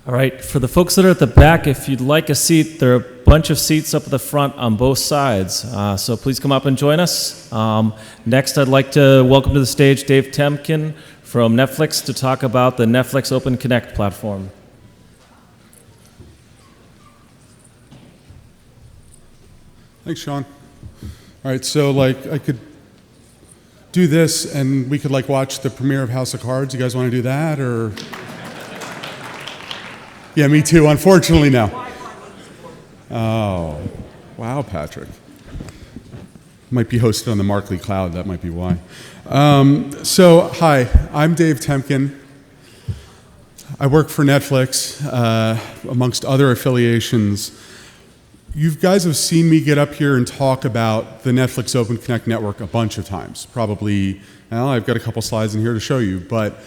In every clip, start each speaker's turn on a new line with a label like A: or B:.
A: All right, for the folks that are at the back, if you'd like a seat, there are a bunch of seats up at the front on both sides. So please come up and join us. Next, I'd like to welcome to the stage Dave Temkin from Netflix to talk about the Netflix Open Connect platform.
B: Thanks, Sean. All right, so I could do this and we could watch the premiere of House of Cards. You guys want to do that, or? Yeah, me too. Unfortunately, no. Oh, wow, Patrick. Might be hosted on the Markley Cloud. That might be why. So, hi, I'm Dave Temkin. I work for Netflix, amongst other affiliations. You guys have seen me get up here and talk about the Netflix Open Connect network a bunch of times. Probably, well, I've got a couple slides in here to show you, but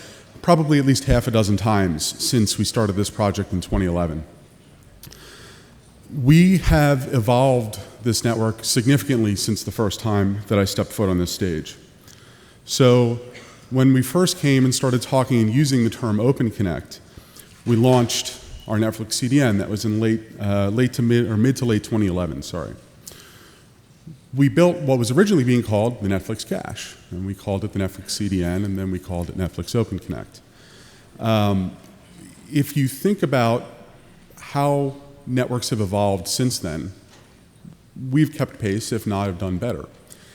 B: probably at least half a dozen times since we started this project in 2011. We have evolved this network significantly since the first time that I stepped foot on this stage. So when we first came and started talking and using the term Open Connect, we launched our Netflix CDN. That was in mid to late 2011, sorry. We built what was originally being called the Netflix Cache, and we called it the Netflix CDN, and then we called it Netflix Open Connect. If you think about how networks have evolved since then, we've kept pace, if not have done better.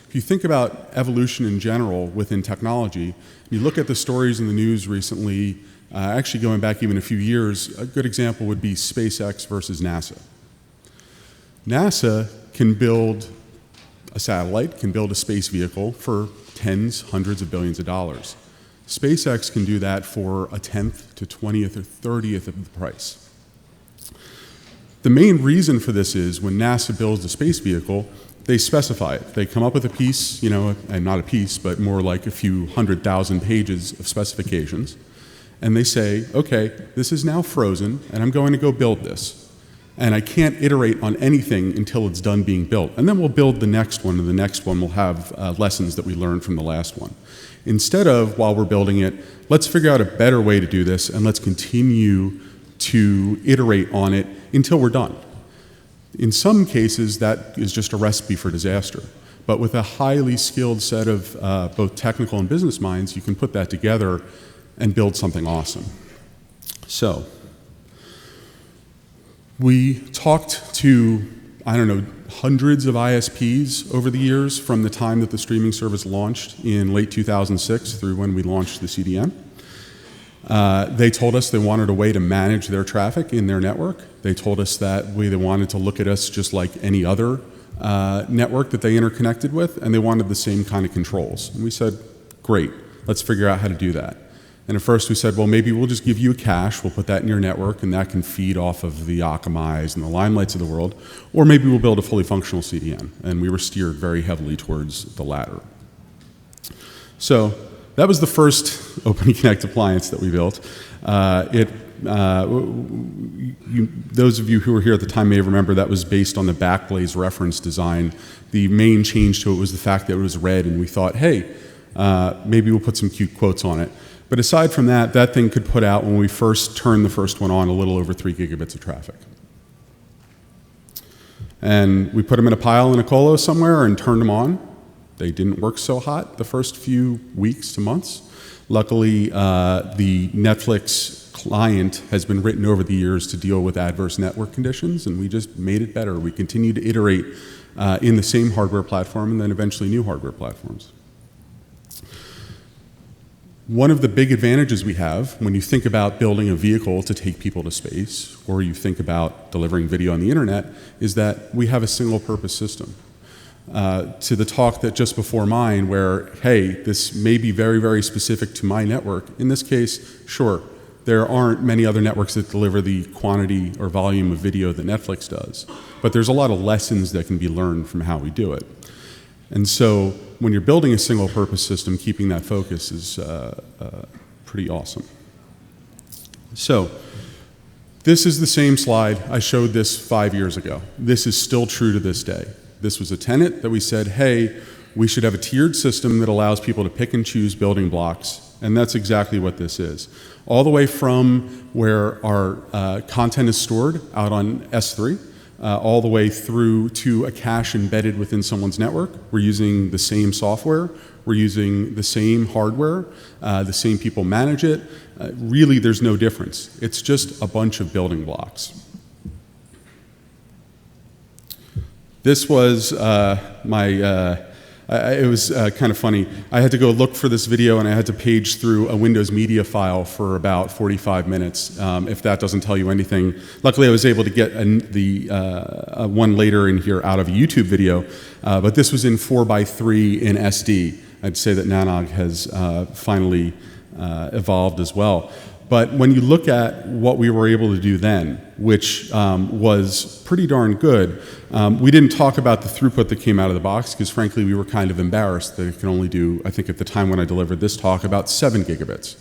B: If you think about evolution in general within technology, you look at the stories in the news recently, actually going back even a few years, a good example would be SpaceX versus NASA. NASA can build a satellite, can build a space vehicle for tens, hundreds of billions of dollars. SpaceX can do that for a 10th to 20th or 30th of the price. The main reason for this is when NASA builds a space vehicle, they specify it. They come up with a piece, and not a piece, but more like a few 100,000 pages of specifications. And they say, okay, this is now frozen, and I'm going to go build this. And I can't iterate on anything until it's done being built. And then we'll build the next one, and the next one will have lessons that we learned from the last one. Instead of, while we're building it, let's figure out a better way to do this, and let's continue to iterate on it until we're done. In some cases, that is just a recipe for disaster. But with a highly skilled set of both technical and business minds, you can put that together and build something awesome. So, we talked to, hundreds of ISPs over the years from the time that the streaming service launched in late 2006 through when we launched the CDN. They told us they wanted a way to manage their traffic in their network. They told us that they wanted to look at us just like any other network that they interconnected with, and they wanted the same kind of controls. And we said, great, let's figure out how to do that. And at first we said, well, maybe we'll just give you a cache, we'll put that in your network, and that can feed off of the Akamai's and the Limelights of the world, or maybe we'll build a fully functional CDN. And we were steered very heavily towards the latter. So that was the first Open Connect appliance that we built. Those of you who were here at the time may remember that was based on the Backblaze reference design. The main change to it was the fact that it was red, and we thought, hey, maybe we'll put some cute quotes on it. But aside from that, that thing could put out, when we first turned the first one on, a little over 3 gigabits of traffic. And we put them in a pile in a colo somewhere and turned them on. They didn't work so hot the first few weeks to months. Luckily, the Netflix client has been written over the years to deal with adverse network conditions, and we just made it better. We continued to iterate in the same hardware platform and then eventually new hardware platforms. One of the big advantages we have when you think about building a vehicle to take people to space, or you think about delivering video on the internet, is that we have a single purpose system. To the talk that just before mine where, hey, this may be very, very specific to my network. In this case, sure, there aren't many other networks that deliver the quantity or volume of video that Netflix does. But there's a lot of lessons that can be learned from how we do it. And so when you're building a single purpose system, keeping that focus is pretty awesome. So this is the same slide. I showed this 5 years ago. This is still true to this day. This was a tenet that we said, hey, we should have a tiered system that allows people to pick and choose building blocks And that's exactly what this is. All the way from where our content is stored out on S3, all the way through to a cache embedded within someone's network. We're using the same software. We're using the same hardware. The same people manage it. Really, there's no difference. It's just a bunch of building blocks. This was it was kind of funny. I had to go look for this video, and I had to page through a Windows Media file for about 45 minutes, if that doesn't tell you anything. Luckily, I was able to get the one later in here out of a YouTube video, but this was in 4:3 in SD. I'd say that NANOG has finally evolved as well. But when you look at what we were able to do then, which was pretty darn good, we didn't talk about the throughput that came out of the box because, frankly, we were kind of embarrassed that it could only do, I think at the time when I delivered this talk, about 7 gigabits.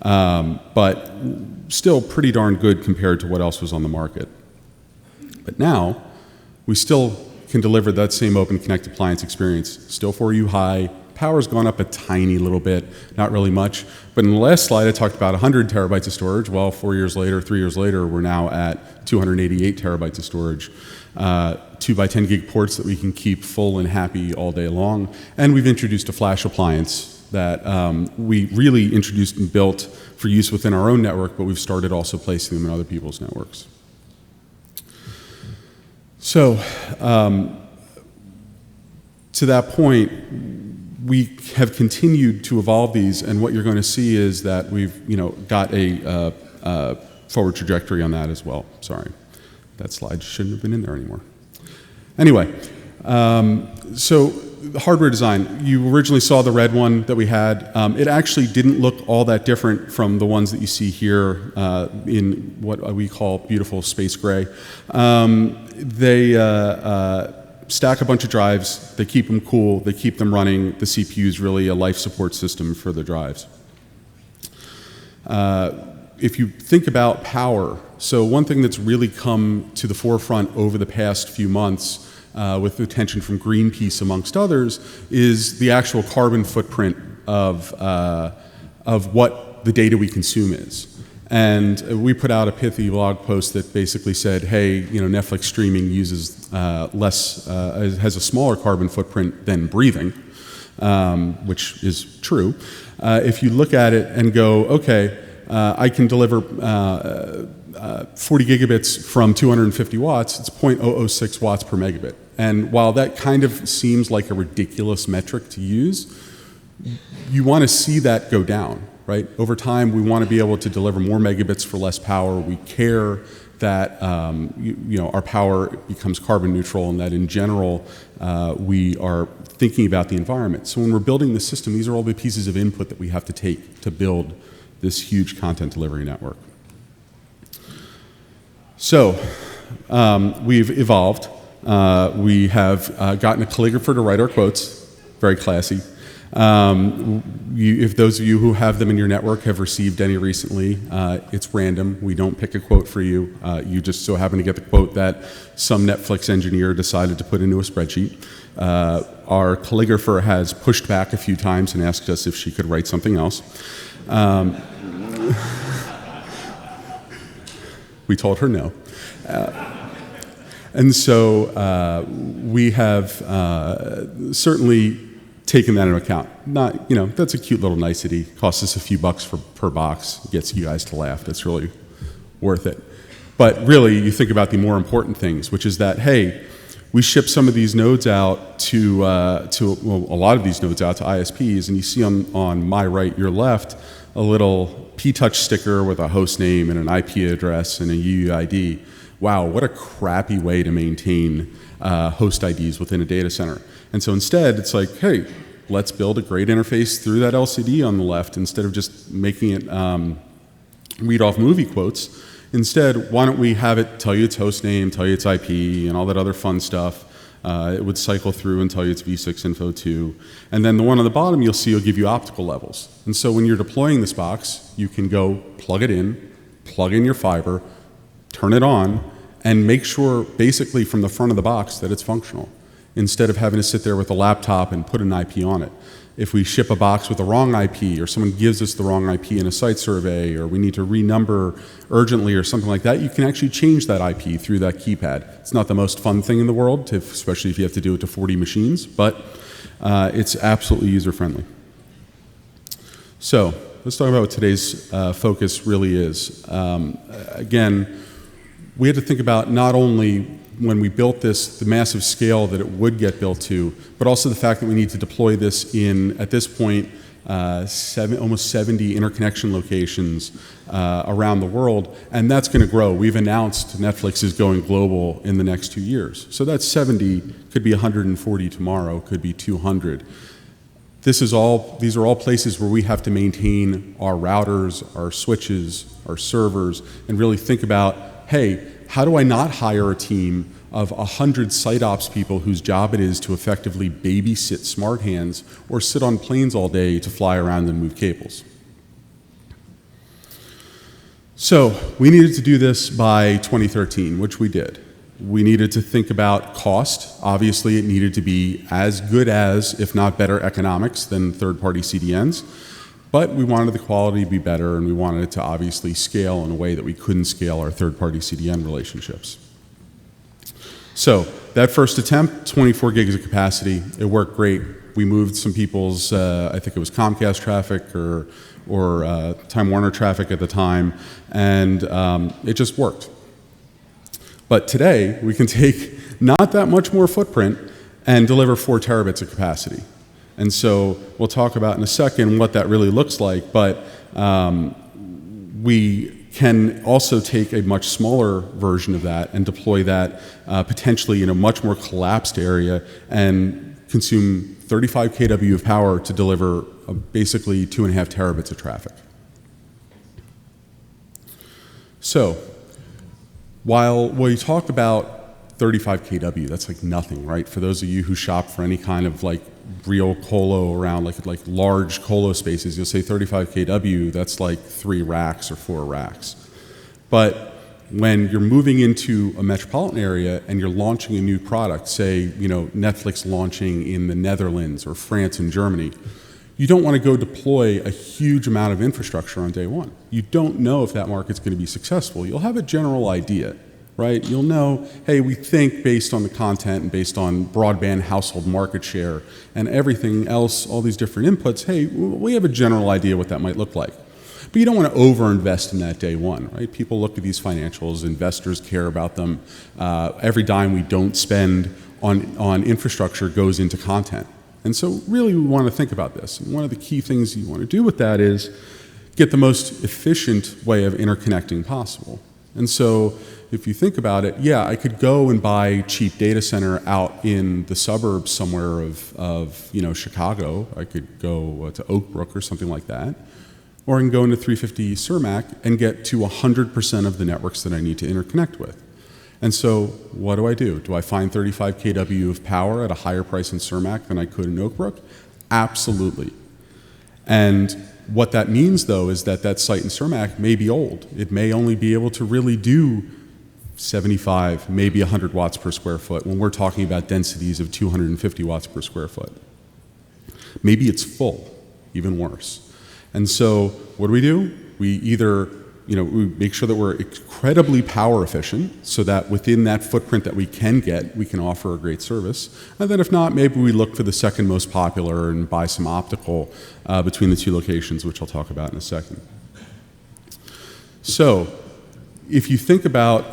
B: But still pretty darn good compared to what else was on the market. But now, we still can deliver that same open connect appliance experience, still 4U high. Power's gone up a tiny little bit, not really much. But in the last slide, I talked about 100 terabytes of storage. Well, 3 years later, we're now at 288 terabytes of storage. 2x10 gig ports that we can keep full and happy all day long. And we've introduced a flash appliance that we really introduced and built for use within our own network, but we've started also placing them in other people's networks. So, to that point, we have continued to evolve these, and what you're going to see is that we've, got a forward trajectory on that as well. Sorry, that slide shouldn't have been in there anymore. Anyway, so the hardware design. You originally saw the red one that we had. It actually didn't look all that different from the ones that you see here in what we call beautiful space gray. They stack a bunch of drives, they keep them cool, they keep them running. The CPU is really a life support system for the drives. If you think about power, so one thing that's really come to the forefront over the past few months with the attention from Greenpeace amongst others is the actual carbon footprint of what the data we consume is. And we put out a pithy blog post that basically said, hey, Netflix streaming uses has a smaller carbon footprint than breathing, which is true. If you look at it and go, okay, I can deliver 40 gigabits from 250 watts, it's 0.006 watts per megabit. And while that kind of seems like a ridiculous metric to use, you want to see that go down. Right? Over time, we want to be able to deliver more megabits for less power. We care that our power becomes carbon neutral, and that in general we are thinking about the environment. So when we're building the system, these are all the pieces of input that we have to take to build this huge content delivery network. So we've evolved. We have gotten a calligrapher to write our quotes. Very classy. If those of you who have them in your network have received any recently, it's random. We don't pick a quote for you. You just so happen to get the quote that some Netflix engineer decided to put into a spreadsheet. Our calligrapher has pushed back a few times and asked us if she could write something else. We told her no. And so we have certainly taking that into account. Not, that's a cute little nicety. Costs us a few bucks per box. Gets you guys to laugh. That's really worth it. But really, you think about the more important things, which is that, hey, we ship some of these nodes out to a lot of these nodes out to ISPs, and you see on my right, your left, a little P-Touch sticker with a host name and an IP address and a UUID. Wow, what a crappy way to maintain host IDs within a data center. And so instead, it's like, hey, let's build a great interface through that LCD on the left instead of just making it read off movie quotes. Instead, why don't we have it tell you its host name, tell you its IP, and all that other fun stuff. It would cycle through and tell you it's v6 info 2. And then the one on the bottom you'll see will give you optical levels. And so when you're deploying this box, you can go plug it in, plug in your fiber, turn it on, and make sure basically from the front of the box that it's functional. instead of having to sit there with a laptop and put an IP on it. If we ship a box with the wrong IP, or someone gives us the wrong IP in a site survey, or we need to renumber urgently or something like that, you can actually change that IP through that keypad. It's not the most fun thing in the world, especially if you have to do it to 40 machines, but it's absolutely user-friendly. So let's talk about what today's focus really is. Again, we had to think about not only when we built this, the massive scale that it would get built to, but also the fact that we need to deploy this in, at this point, almost 70 interconnection locations around the world, and that's going to grow. We've announced Netflix is going global in the next 2 years. So that's 70, could be 140 tomorrow, could be 200. These are all places where we have to maintain our routers, our switches, our servers, and really think about, hey, how do I not hire a team of 100 site ops people whose job it is to effectively babysit smart hands or sit on planes all day to fly around and move cables? So we needed to do this by 2013, which we did. We needed to think about cost. Obviously, it needed to be as good as, if not better, economics than third-party CDNs. But we wanted the quality to be better, and we wanted it to obviously scale in a way that we couldn't scale our third-party CDN relationships. So that first attempt, 24 gigs of capacity, it worked great. We moved some people's, I think it was Comcast traffic or Time Warner traffic at the time, and it just worked. But today, we can take not that much more footprint and deliver 4 terabits of capacity. And so we'll talk about in a second what that really looks like, but we can also take a much smaller version of that and deploy that potentially in a much more collapsed area and consume 35 kW of power to deliver basically 2.5 terabits of traffic. So while we talk about 35 kW, that's like nothing, right? For those of you who shop for any kind of like real colo around, like large colo spaces, you'll say 35 kW, that's like 3 racks or 4 racks. But when you're moving into a metropolitan area and you're launching a new product, say, Netflix launching in the Netherlands or France and Germany, you don't want to go deploy a huge amount of infrastructure on day one. You don't know if that market's going to be successful. You'll have a general idea, right? You'll know, hey, we think based on the content and based on broadband household market share and everything else, all these different inputs, hey, we have a general idea what that might look like. But you don't want to overinvest in that day one, right? People look at these financials, investors care about them. Every dime we don't spend on infrastructure goes into content. And so really we want to think about this. And one of the key things you want to do with that is get the most efficient way of interconnecting possible. And so if you think about it, yeah, I could go and buy cheap data center out in the suburbs somewhere of Chicago. I could go to Oak Brook or something like that. Or I can go into 350 Cermak and get to 100% of the networks that I need to interconnect with. And so what do? Do I find 35 kW of power at a higher price in Cermak than I could in Oak Brook? Absolutely. And what that means, though, is that that site in Cermak may be old. It may only be able to really do 75, maybe 100 watts per square foot when we're talking about densities of 250 watts per square foot. Maybe it's full, even worse. And so what do? We either we make sure that we're incredibly power efficient so that within that footprint that we can get, we can offer a great service. And then if not, maybe we look for the second most popular and buy some optical between the 2 locations, which I'll talk about in a second. So if you think about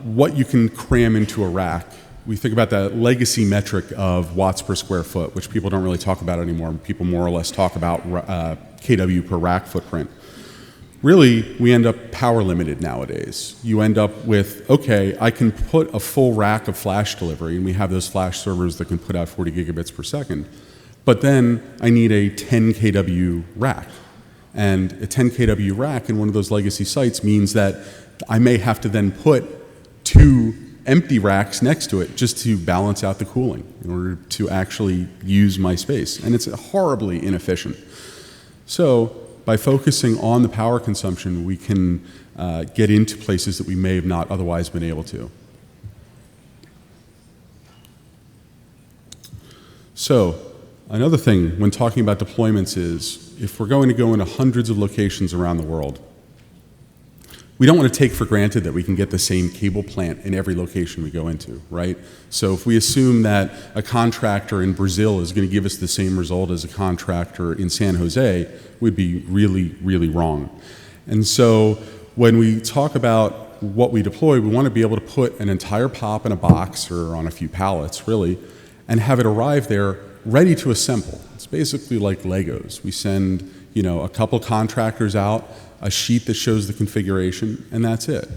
B: what you can cram into a rack, we think about that legacy metric of watts per square foot, which people don't really talk about anymore. People more or less talk about kW per rack footprint. Really, we end up power limited nowadays. You end up with, okay, I can put a full rack of flash delivery, and we have those flash servers that can put out 40 gigabits per second, but then I need a 10 kW rack. And a 10 kW rack in one of those legacy sites means that I may have to then put 2 empty racks next to it just to balance out the cooling in order to actually use my space. And it's horribly inefficient. So by focusing on the power consumption, we can get into places that we may have not otherwise been able to. So another thing when talking about deployments is if we're going to go into hundreds of locations around the world, we don't want to take for granted that we can get the same cable plant in every location we go into, right? So if we assume that a contractor in Brazil is going to give us the same result as a contractor in San Jose, we'd be really, really wrong. And so when we talk about what we deploy, we want to be able to put an entire POP in a box or on a few pallets, really, and have it arrive there ready to assemble. It's basically like Legos. We send, a couple contractors out, a sheet that shows the configuration, and that's it.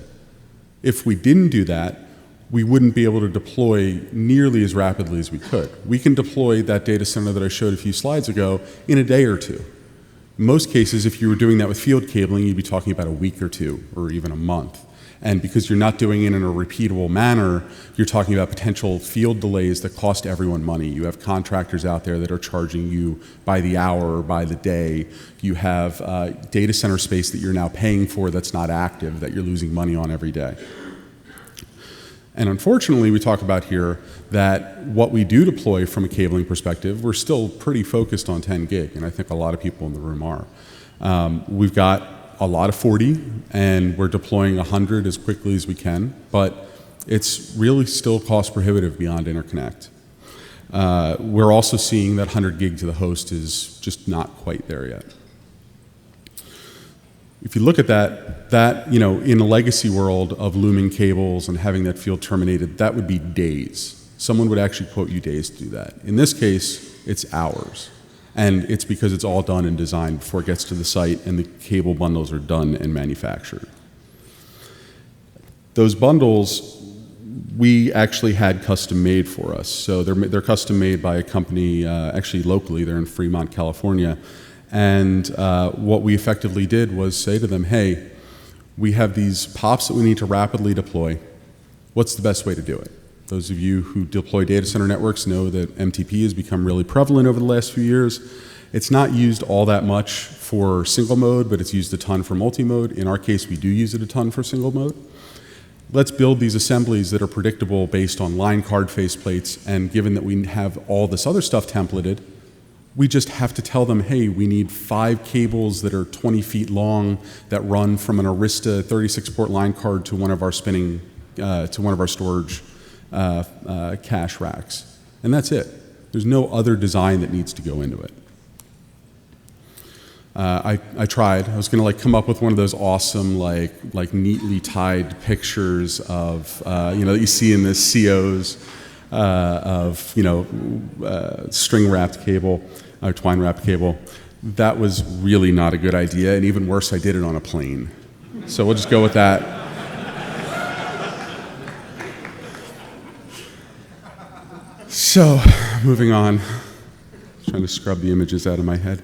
B: If we didn't do that, we wouldn't be able to deploy nearly as rapidly as we could. We can deploy that data center that I showed a few slides ago in a day or two. In most cases, if you were doing that with field cabling, you'd be talking about a week or two, or even a month. And because you're not doing it in a repeatable manner, you're talking about potential field delays that cost everyone money. You have contractors out there that are charging you by the hour or by the day. You have data center space that you're now paying for that's not active, that you're losing money on every day. And unfortunately, we talk about here that what we do deploy from a cabling perspective, we're still pretty focused on 10 gig, and I think a lot of people in the room are. We've got a lot of 40, and we're deploying 100 as quickly as we can, but it's really still cost prohibitive beyond interconnect. We're also seeing that 100 gig to the host is just not quite there yet. If you look at that in a legacy world of looming cables and having that field terminated, that would be days. Someone would actually quote you days to do that. In this case, it's hours. And it's because it's all done and designed before it gets to the site and the cable bundles are done and manufactured. Those bundles, we actually had custom made for us. So they're custom made by a company, actually locally, they're in Fremont, California. And what we effectively did was say to them, hey, we have these POPs that we need to rapidly deploy. What's the best way to do it? Those of you who deploy data center networks know that MTP has become really prevalent over the last few years. It's not used all that much for single mode, but it's used a ton for multi-mode. In our case, we do use it a ton for single mode. Let's build these assemblies that are predictable based on line card faceplates, and given that we have all this other stuff templated, we just have to tell them, hey, we need 5 cables that are 20 feet long that run from an Arista 36-port line card to one of our spinning, to one of our storage cache racks. And that's it. There's no other design that needs to go into it. I tried. I was going to come up with one of those awesome, neatly tied pictures of, that you see in the COs of, string wrapped cable, or twine wrapped cable. That was really not a good idea. And even worse, I did it on a plane. So we'll just go with that. So, moving on, trying to scrub the images out of my head.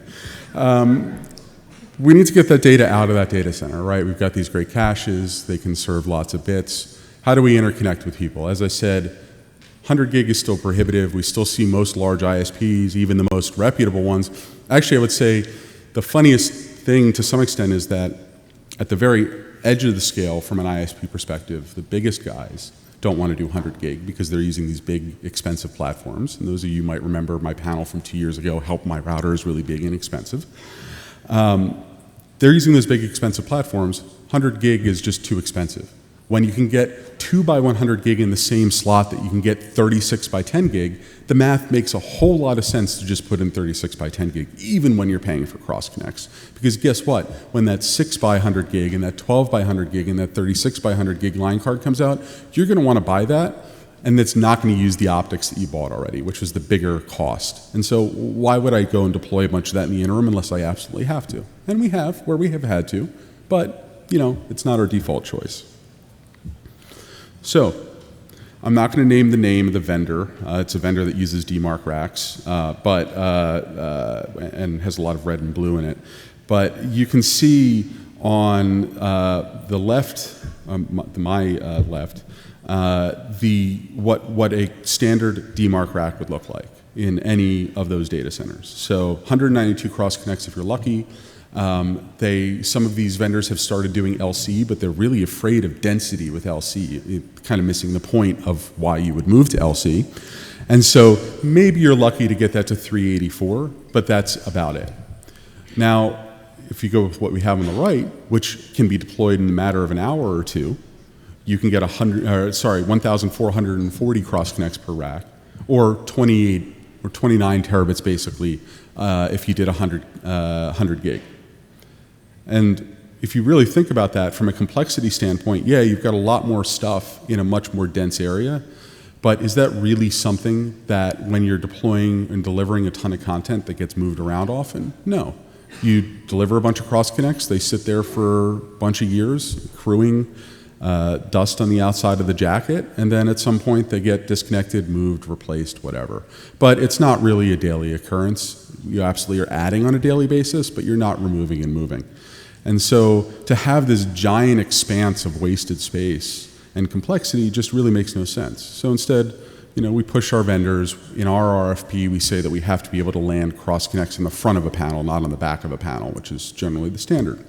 B: We need to get that data out of that data center, right? We've got these great caches, they can serve lots of bits. How do we interconnect with people? As I said, 100 gig is still prohibitive. We still see most large ISPs, even the most reputable ones. Actually, I would say the funniest thing to some extent is that at the very edge of the scale from an ISP perspective, the biggest guys don't want to do 100 gig because they're using these big, expensive platforms. And those of you might remember my panel from 2 years ago, Help My Router is really big and expensive. They're using those big, expensive platforms. 100 gig is just too expensive. When you can get 2 by 100 gig in the same slot that you can get 36 by 10 gig, the math makes a whole lot of sense to just put in 36 by 10 gig, even when you're paying for cross connects. Because guess what? When that 6 by 100 gig and that 12 by 100 gig and that 36 by 100 gig line card comes out, you're going to want to buy that, and it's not going to use the optics that you bought already, which was the bigger cost. And so why would I go and deploy a bunch of that in the interim unless I absolutely have to? And we have, where we have had to, but it's not our default choice. So, I'm not going to name the name of the vendor. It's a vendor that uses DMARC racks, and has a lot of red and blue in it. But you can see on the left, my left, what a standard DMARC rack would look like in any of those data centers. So 192 cross connects if you're lucky. Some of these vendors have started doing LC, but they're really afraid of density with LC, kind of missing the point of why you would move to LC. And so maybe you're lucky to get that to 384, but that's about it. Now, if you go with what we have on the right, which can be deployed in a matter of an hour or two, you can get 1,440 cross connects per rack, or 28 or 29 terabits basically, if you did 100 gig. And if you really think about that from a complexity standpoint, yeah, you've got a lot more stuff in a much more dense area, but is that really something that when you're deploying and delivering a ton of content that gets moved around often? No. You deliver a bunch of cross connects, they sit there for a bunch of years, accruing dust on the outside of the jacket, and then at some point they get disconnected, moved, replaced, whatever. But it's not really a daily occurrence. You absolutely are adding on a daily basis, but you're not removing and moving. And so to have this giant expanse of wasted space and complexity just really makes no sense. So instead, we push our vendors. In our RFP, we say that we have to be able to land cross connects in the front of a panel, not on the back of a panel, which is generally the standard.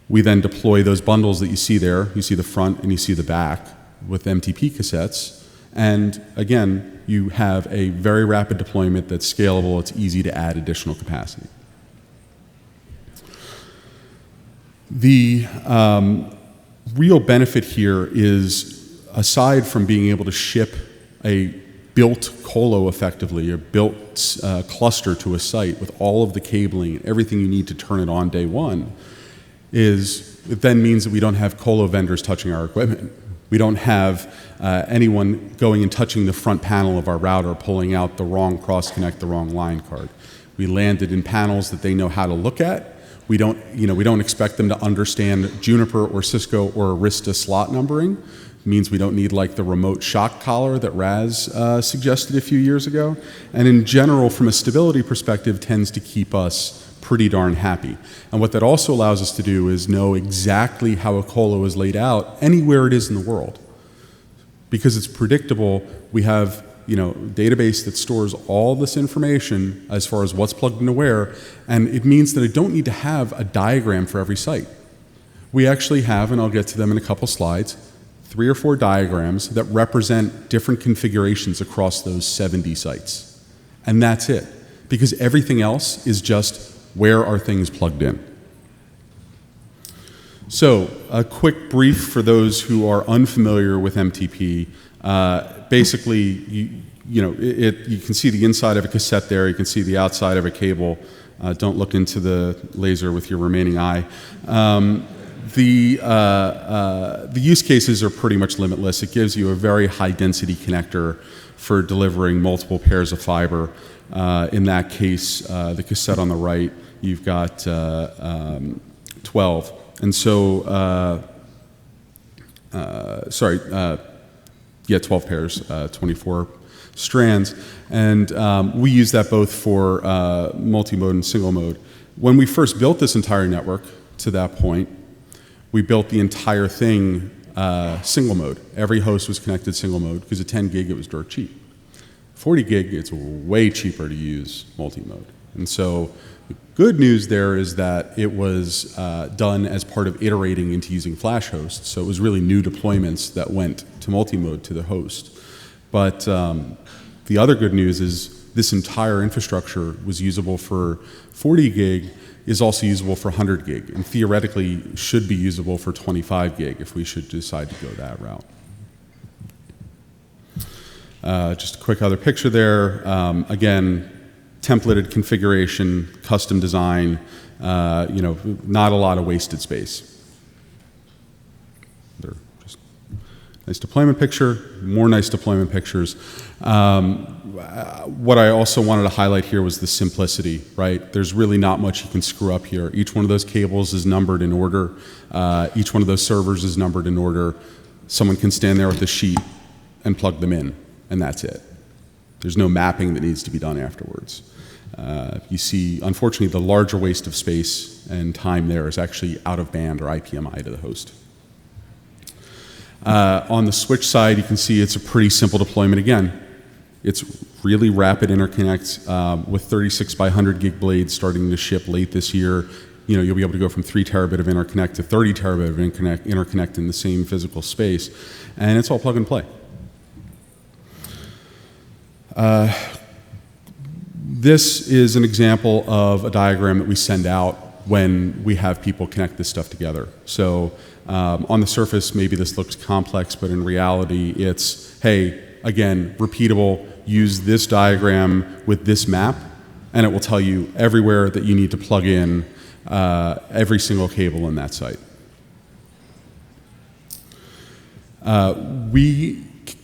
B: We then deploy those bundles that you see there. You see the front and you see the back with MTP cassettes. And again, you have a very rapid deployment that's scalable. It's easy to add additional capacity. The real benefit here is, aside from being able to ship a built colo effectively, a built cluster to a site with all of the cabling and everything you need to turn it on day one, it then means that we don't have colo vendors touching our equipment. We don't have anyone going and touching the front panel of our router, pulling out the wrong cross connect, the wrong line card. We landed in panels that they know how to look at. We don't expect them to understand Juniper or Cisco or Arista slot numbering. It means we don't need like the remote shock collar that Raz suggested a few years ago. And in general, from a stability perspective, tends to keep us pretty darn happy. And what that also allows us to do is know exactly how a colo is laid out anywhere it is in the world. Because it's predictable, we have a database that stores all this information as far as what's plugged into where, and it means that I don't need to have a diagram for every site. We actually have, and I'll get to them in a couple slides, 3 or 4 diagrams that represent different configurations across those 70 sites. And that's it. Because everything else is just where are things plugged in. So a quick brief for those who are unfamiliar with MTP. Basically, you can see the inside of a cassette there. You can see the outside of a cable. Don't look into the laser with your remaining eye. The use cases are pretty much limitless. It gives you a very high density connector for delivering multiple pairs of fiber. In that case, the cassette on the right, you've got 12. And so, 12 pairs, 24 strands. And we use that both for multi-mode and single mode. When we first built this entire network to that point, we built the entire thing single mode. Every host was connected single mode because at 10 gig it was dirt cheap. 40 gig, it's way cheaper to use multi-mode. And so the good news there is that it was done as part of iterating into using flash hosts. So it was really new deployments that went to multi-mode to the host. But the other good news is this entire infrastructure was usable for 40 gig, is also usable for 100 gig, and theoretically should be usable for 25 gig if we should decide to go that route. Just a quick other picture there. Again, templated configuration, custom design, not a lot of wasted space. They're just nice deployment picture, more nice deployment pictures. What I also wanted to highlight here was the simplicity, right? There's really not much you can screw up here. Each one of those cables is numbered in order. Each one of those servers is numbered in order. Someone can stand there with a sheet and plug them in, and that's it. There's no mapping that needs to be done afterwards. You see, unfortunately, the larger waste of space and time there is actually out of band or IPMI to the host. On the switch side, you can see it's a pretty simple deployment again. It's really rapid interconnect with 36 by 100 gig blades starting to ship late this year. You'll be able to go from 3 terabit of interconnect to 30 terabit of interconnect in the same physical space, and it's all plug and play. This is an example of a diagram that we send out when we have people connect this stuff together. So on the surface, maybe this looks complex, but in reality, it's, hey, again, repeatable, use this diagram with this map, and it will tell you everywhere that you need to plug in every single cable in that site.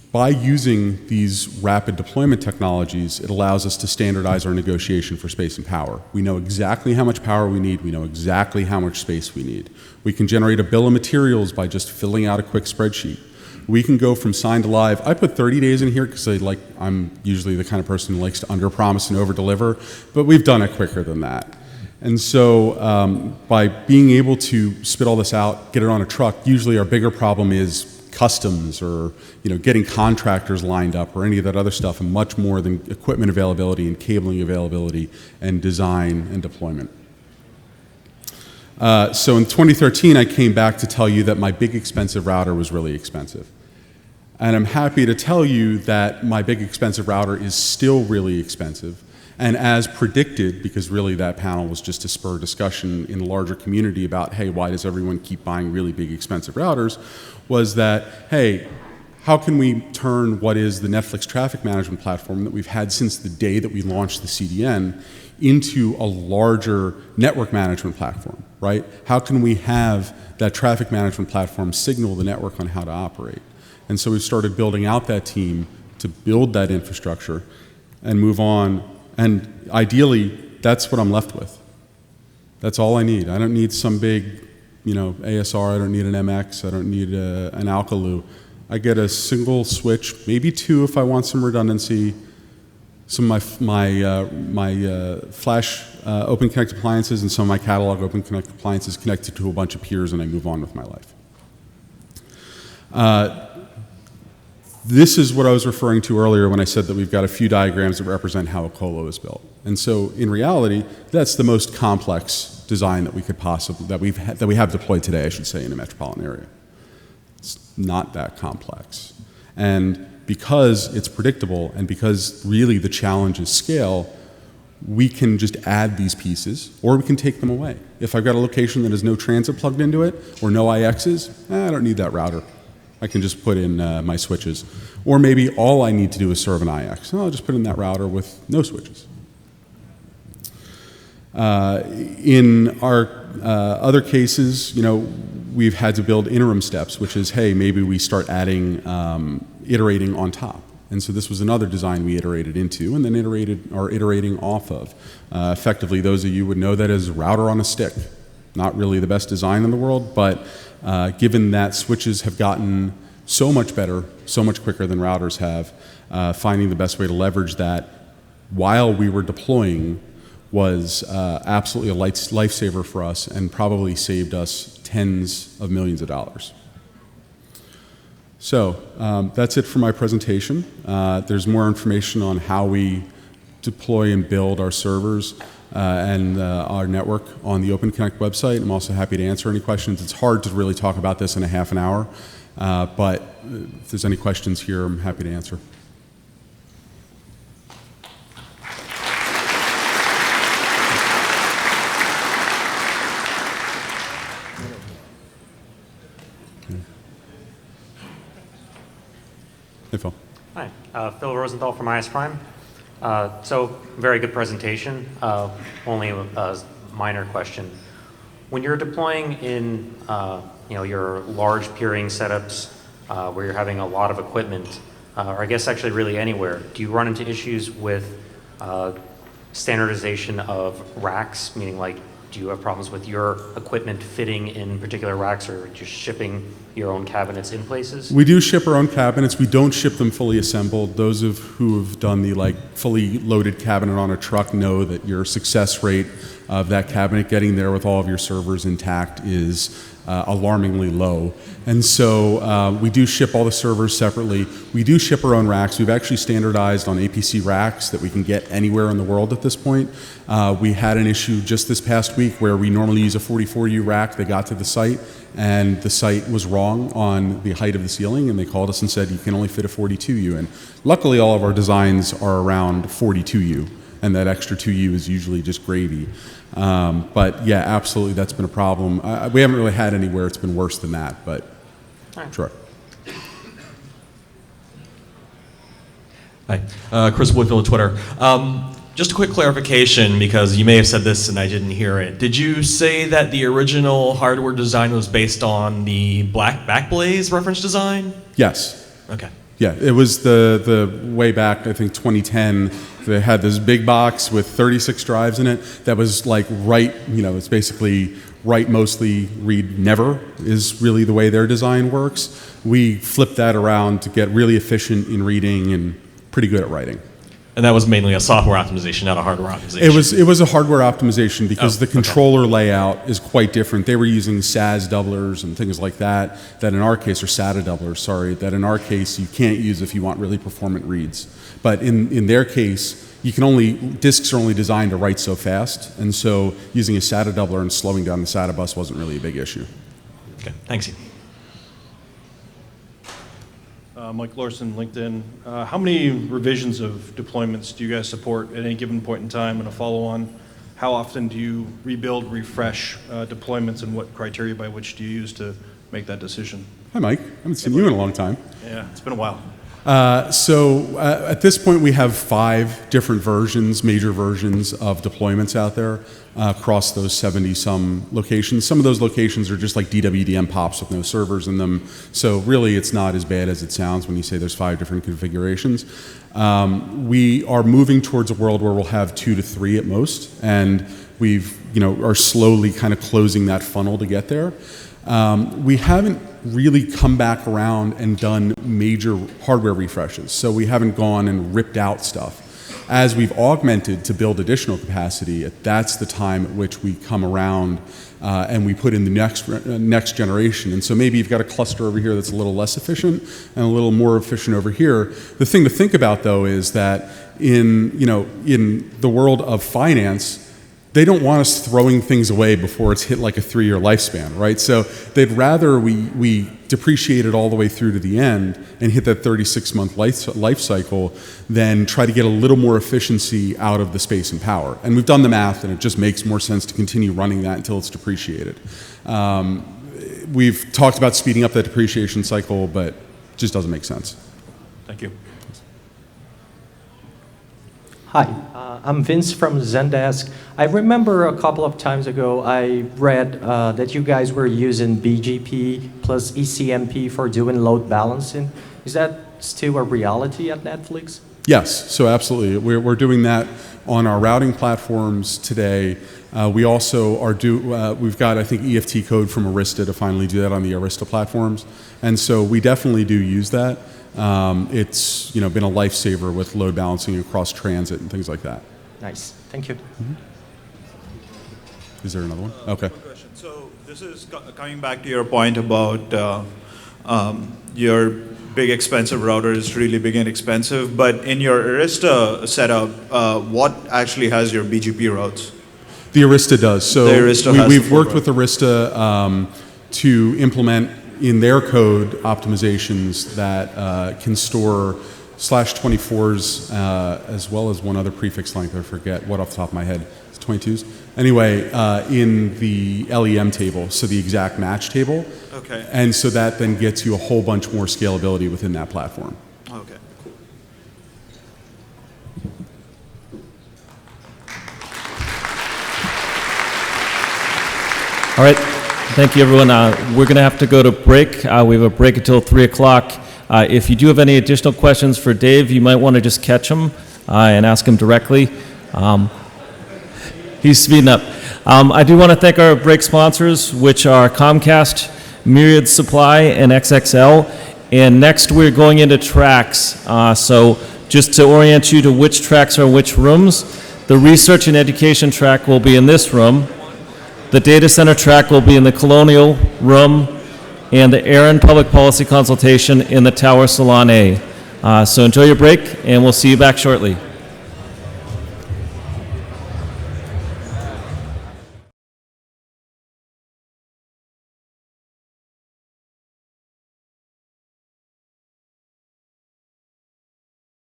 B: By using these rapid deployment technologies, it allows us to standardize our negotiation for space and power. We know exactly how much power we need. We know exactly how much space we need. We can generate a bill of materials by just filling out a quick spreadsheet. We can go from signed to live. I put 30 days in here because I'm usually the kind of person who likes to under-promise and over-deliver, but we've done it quicker than that. And so by being able to spit all this out, get it on a truck, usually our bigger problem is customs or getting contractors lined up or any of that other stuff, and much more than equipment availability and cabling availability and design and deployment. So in 2013, I came back to tell you that my big expensive router was really expensive. And I'm happy to tell you that my big expensive router is still really expensive. And as predicted, because really that panel was just to spur discussion in the larger community about, hey, why does everyone keep buying really big expensive routers, was that, hey, how can we turn what is the Netflix traffic management platform that we've had since the day that we launched the CDN into a larger network management platform, right? How can we have that traffic management platform signal the network on how to operate? And so we started building out that team to build that infrastructure and move on. And ideally, that's what I'm left with. That's all I need. I don't need some big, ASR. I don't need an MX. I don't need an Alcalu. I get a single switch, maybe two if I want some redundancy. Some of my Flash Open Connect appliances and some of my catalog Open Connect appliances connected to a bunch of peers, and I move on with my life. This is what I was referring to earlier when I said that we've got a few diagrams that represent how a colo is built. And so in reality, that's the most complex design that we could possibly, that we have deployed today, I should say, in a metropolitan area. It's not that complex. And because it's predictable and because really the challenge is scale, we can just add these pieces or we can take them away. If I've got a location that has no transit plugged into it or no IXs, I don't need that router. I can just put in my switches. Or maybe all I need to do is serve an IX. I'll just put in that router with no switches. In our other cases, we've had to build interim steps, which is, hey, maybe we start adding, iterating on top. And so this was another design we iterated into and then iterating off of. Effectively, those of you would know that as router on a stick. Not really the best design in the world, but given that switches have gotten so much better, so much quicker than routers have, finding the best way to leverage that while we were deploying was absolutely a lifesaver for us and probably saved us tens of millions of dollars. So that's it for my presentation. There's more information on how we deploy and build our servers and our network on the Open Connect website. I'm also happy to answer any questions. It's hard to really talk about this in a half an hour, but if there's any questions here, I'm happy to answer. Hey, Phil.
C: Hi, Phil Rosenthal from IS Prime. So, very good presentation. Only a minor question. When you're deploying in your large peering setups where you're having a lot of equipment, or I guess actually really anywhere, do you run into issues with standardization of racks? Meaning, like, do you have problems with your equipment fitting in particular racks, or just shipping your own cabinets in places?
B: We do ship our own cabinets. We don't ship them fully assembled. Those who have done the fully loaded cabinet on a truck know that your success rate of that cabinet getting there with all of your servers intact is alarmingly low. And so we do ship all the servers separately. We do ship our own racks. We've actually standardized on APC racks that we can get anywhere in the world at this point. We had an issue just this past week where we normally use a 44U rack. They got to the site and the site was wrong on the height of the ceiling, and they called us and said you can only fit a 42U in. Luckily, all of our designs are around 42U, and that extra 2U is usually just gravy. But yeah, absolutely, that's been a problem. We haven't really had anywhere it's been worse than that, but sure.
D: Hi, Chris Woodfield on Twitter. Just a quick clarification, because you may have said this and I didn't hear it. Did you say that the original hardware design was based on the black backblaze reference design?
B: Yes.
D: Okay.
B: Yeah, it was the way back, I think 2010, they had this big box with 36 drives in it that was like write, it's basically write mostly, read never is really the way their design works. We flipped that around to get really efficient in reading and pretty good at writing.
D: And that was mainly a software optimization, not a hardware optimization?
B: It was a hardware optimization because the controller layout is quite different. They were using SAS doublers and things like that in our case, or SATA doublers, sorry, that in our case you can't use if you want really performant reads. But in their case, disks are only designed to write so fast, and so using a SATA doubler and slowing down the SATA bus wasn't really a big issue.
D: Okay, thanks.
E: Mike Larson, LinkedIn. How many revisions of deployments do you guys support at any given point in time? And a follow-on, how often do you rebuild, refresh deployments, and what criteria by which do you use to make that decision?
B: Hi, Mike. I haven't seen you in a long time.
E: Yeah, it's been a while.
B: At this point, we have 5 different versions, major versions of deployments out there across those 70-some locations. Some of those locations are just like DWDM POPs with no servers in them. So really, it's not as bad as it sounds when you say there's 5 different configurations. We are moving towards a world where we'll have 2 to 3 at most, and are slowly kind of closing that funnel to get there. We haven't really come back around and done major hardware refreshes. So we haven't gone and ripped out stuff. As we've augmented to build additional capacity, that's the time at which we come around and we put in the next generation. And so maybe you've got a cluster over here that's a little less efficient and a little more efficient over here. The thing to think about, though, is that in the world of finance, they don't want us throwing things away before it's hit like a 3-year lifespan, right? So they'd rather we depreciate it all the way through to the end and hit that 36-month life cycle than try to get a little more efficiency out of the space and power. And we've done the math, and it just makes more sense to continue running that until it's depreciated. We've talked about speeding up that depreciation cycle, but it just doesn't make sense.
E: Thank you.
F: Hi, I'm Vince from Zendesk. I remember a couple of times ago I read that you guys were using BGP plus ECMP for doing load balancing. Is that still a reality at Netflix?
B: Yes, so absolutely. We're doing that on our routing platforms today. We also we've got, I think, EFT code from Arista to finally do that on the Arista platforms. And so we definitely do use that. It's been a lifesaver with load balancing across transit and things like that.
F: Nice, thank you.
B: Mm-hmm. Is there another one? Okay.
G: One question. So this is coming back to your point about your big expensive router is really big and expensive, but in your Arista setup, what actually has your BGP routes?
B: The Arista does. So we've worked with
G: Arista
B: to implement in their code optimizations that can store /24s as well as one other prefix length. I forget what off the top of my head. It's 22s. Anyway, in the LEM table, so the exact match table.
G: Okay.
B: And so that then gets you a whole bunch more scalability within that platform.
G: Okay, cool.
A: All right. Thank you, everyone. We're going to have to go to break. We have a break until 3 o'clock. If you do have any additional questions for Dave, you might want to just catch him and ask him directly. He's speeding up. I do want to thank our break sponsors, which are Comcast, Myriad Supply, and XXL. And next, we're going into tracks. So just to orient you to which tracks are in which rooms, The research and education track will be in this room. The data center track will be in the Colonial Room, and the Aaron Public Policy Consultation in the Tower Salon A. So enjoy your break, and we'll see you back shortly.